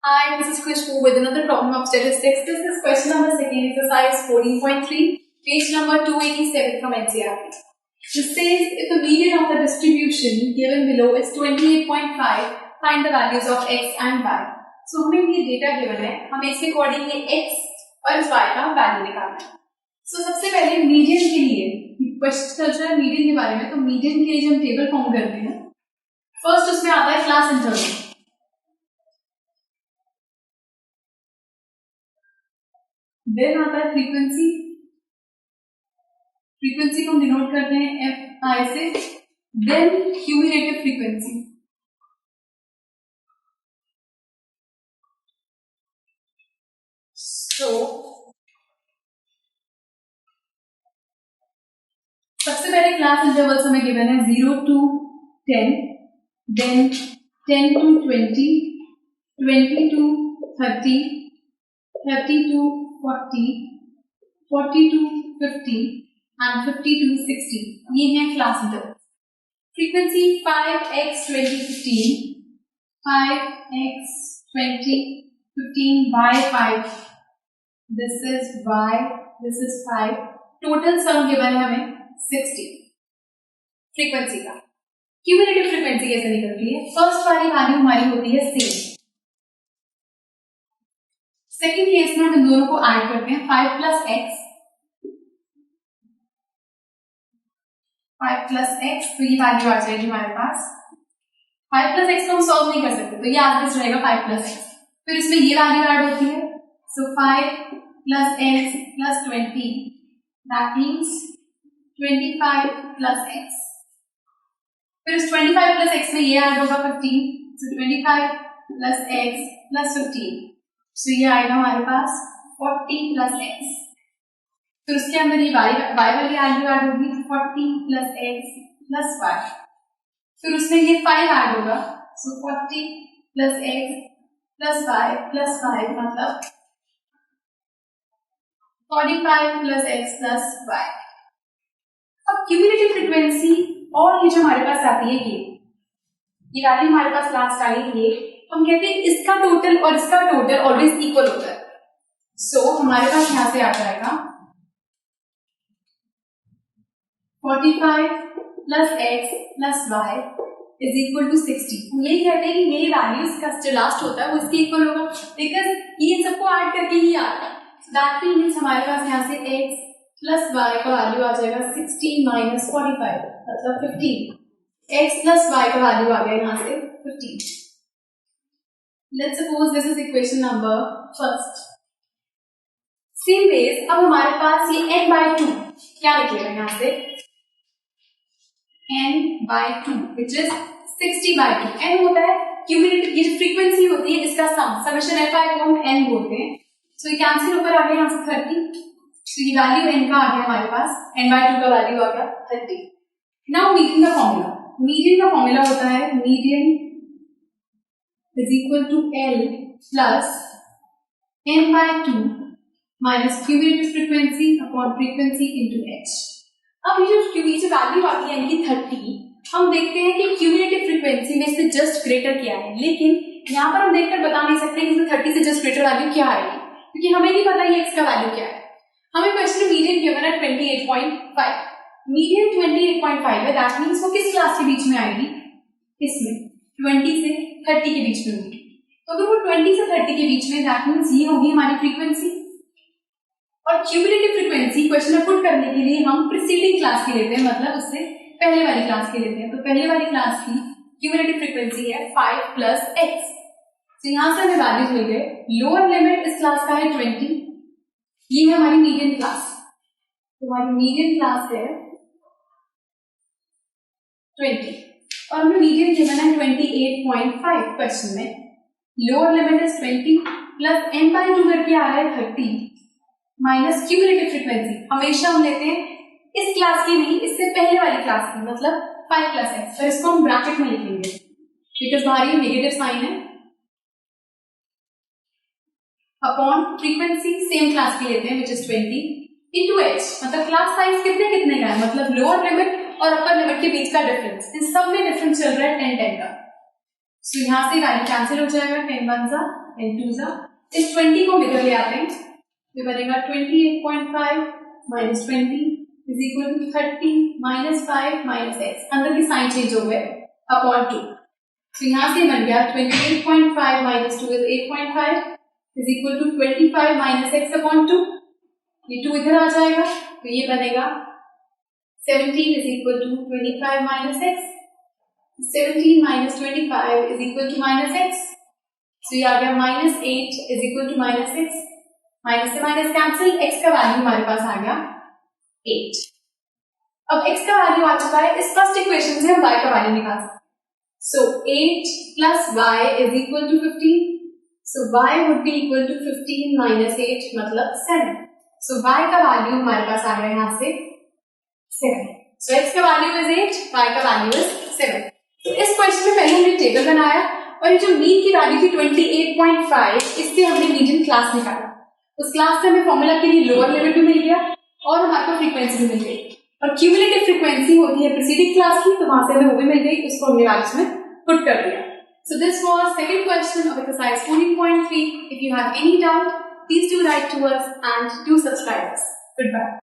Hi, this is Khushbu with another problem of statistics. This is question number 2, exercise 14.3, page number 287 from NCERT. It says if the median of the distribution given below is 28.5, find the values of x and y. So हमें ये data given है, हम इसके according ये x और इस y का value निकालना है. So सबसे पहले मीडियन के लिए क्वेश्चन चल रहा है मीडियन के बारे में, तो मीडियन के लिए जो हम टेबल फॉर्म करते हैं, फर्स्ट उसमें आता है क्लास इंटरवल. देन आता है फ्रीक्वेंसी. फ्रीक्वेंसी को हम डिनोट करते हैं एफ आई से. Then cumulative frequency. सो सबसे पहले क्लास इंटरवल्स हमें गिवन है 0 to 10, then 10 to 20, 20 to 30, 30 to 40, 40 to 50 and 50 to 60. ये है class interval. Frequency 5x 20 15, 5x 20 15 by 5. This is y, this is 5. Total sum given है हमें 60 फ्रीक्वेंसी का. क्यूमुलेटिव फ्रीक्वेंसी कैसे निकलती है? फर्स्ट वाली वैल्यू हमारी होती है सेम. सेकेंड केस में हम इन दोनों को ऐड करते हैं 5 plus x, 5 plus x, तो ये वैल्यू आ जाएगी हमारे पास. 5 plus x को हम सॉल्व नहीं कर सकते, तो ये आगे रहेगा 5 plus x. फिर इसमें ये वैल्यू ऐड होती है, सो 5 plus x plus 20, that means 25 plus x. फिर इस 25 plus x में ये ऐड होगा 15, सो 25 plus x plus 15. सो ये आएगा हमारे पास 40 plus x. फिर उसके अंदर ये y वाली वैल्यू ऐड होगी 40 plus x plus y. फिर उसमें ये 5 ऐड होगा, सो 40 plus x plus y plus 5 मतलब 45 plus x plus y. अब क्यूमुलेटिव फ्रीक्वेंसी और ये जो हमारे पास आती है ये वैल्यू हमारे पास लास्ट आई है ये, हम कहते हैं इसका टोटल और इसका टोटल ऑलवेज इक्वल होता है. सो हमारे पास यहां से आ जाएगा 45 plus x plus y is equal to 60. हम यही कहते हैं कि यही वैल्यू इसका जो लास्ट होता है वो इसके इक्वल होगा, बिकॉज ये सबको ऐड करके ही आता है. दैट मीन्स हमारे पास यहाँ से x plus y का वैल्यू आ जाएगा 16 minus 45 मतलब 15. x plus y का वैल्यू आ गया यहाँ से 15. Let's suppose this is equation number first. Same ways, अब हमारे पास ये n by 2 क्या निकलेगा यहाँ से? n by 2 which is 60 by 2. n होता है क्यूमुलेटिव, ये जो फ्रीक्वेंसी होती है इसका सम, समेशन fi को हम n बोलते हैं. सो ये कैंसिल ऊपर आ गया यहाँ से 30. सो ये वैल्यू n का आ गया हमारे पास, n by 2 का वैल्यू आ गया 30. नाउ मीडियन का फॉर्मूला. मीडियन का फॉर्मूला होता है median is equal to L plus n by 2 minus cumulative frequency upon frequency into h. अब ये जो वैल्यू आती है n की 30, हम देखते हैं कि क्यूमुलेटिव फ्रीक्वेंसी में से जस्ट ग्रेटर क्या है, लेकिन यहाँ पर हम देखकर बता नहीं सकते कि 30 से जस्ट ग्रेटर वैल्यू क्या आएगी, क्योंकि हमें नहीं पता ये x का वैल्यू क्या है. हमें क्वेश्चन मीडियन गिवन है 28.5. मीडियन 28.5 है, दैट मीन्स वो किस क्लास के बीच में आएगी? इसमें 20 से 30 के बीच में होगी. तो अगर वो 20 से 30 के बीच में, दैट मीन्स ये होगी हमारी फ्रीक्वेंसी. और क्यूमुलेटिव फ्रीक्वेंसी क्वेश्चन में पुट करने के लिए हम प्रीसीडिंग क्लास की लेते हैं, मतलब उससे पहले वाली क्लास की लेते हैं. तो पहले वाली क्लास की क्यूमुलेटिव फ्रीक्वेंसी है 5 plus x. तो यहां से हमें वैल्यूज मिल गए. लोअर लिमिट इस क्लास का है 20. ये है हमारी मीडियन क्लास. तो हमारी मीडियन क्लास है 20 और हमें मीडियन गिवन है 28.5 क्वेश्चन में. Lower limit is 20 plus n by 2 करके आ रहा है 30 माइनस क्यूमुलेटिव फ्रीक्वेंसी. हमेशा हम लेते हैं इस क्लास की नहीं, इससे पहले वाली क्लास की, मतलब 5 plus x. तो इसको हम ब्रैकेट में लिखेंगे बिकॉज बाहर ये नेगेटिव साइन है, अपॉन फ्रीक्वेंसी सेम क्लास की लेते हैं विच इज 20 इंटू h. मतलब क्लास साइज कितने का है, मतलब लोअर लिमिट और अपर लिमिट के बीच का डिफरेंस. इन सब में डिफरेंस चल रहा है 10 का. सो यहां से वैल्यू कैंसिल हो जाएगा, 10 1 जा एंड 2 जा, इस 20 को इधर ले आते हैं, ये बनेगा 28.5 minus 20 is equal to 30 minus 5 minus x, अंदर की साइन चेंज हो गए अपॉन 2, तो यहाँ से बन गया 28.5 minus 2 is 8.5 is equal to 25 minus x upon 2, ये 2 इधर आ जाएगा, तो ये बनेगा 17 is equal to 25 minus x, 17 minus 25 is equal to minus x, तो ये आ गया minus 8 is equal to minus x, minus से माइनस कैंसिल, एक्स का वैल्यू हमारे पास आ गया 8। अब x का वैल्यू आ चुका है, इस फर्स्ट इक्वेशन से हम y का वैल्यू निकाल सकते हैं, so 8 plus y is equal to 15, so y would be equal to 15 minus 8 मतलब 7, सो y का वैल्यू हमारे पास आ गया यहाँ से 7, सो x का वैल्यू इज 8, y का वैल्यू इज 7। तो इस क्वेश्चन में पहले हमने टेबल बनाया और ये जो मीन की वैल्यू थी 28.5, इससे हमने मीडियन क्लास निकाला, उस क्लास से हमें फॉर्मूला के लिए लोअर लिमिट भी मिल गया और हमारे को फ्रीक्वेंसी भी मिल गई, और क्यूमुलेटिव फ्रीक्वेंसी होती है प्रीसीडिंग क्लास की, तो वहां से हमें वो भी मिल गई, उसको हमने वैल्यूज में पुट कर दिया। So this was second question of exercise 14.3. If you have any doubt, please do write to us and do subscribe us. Goodbye.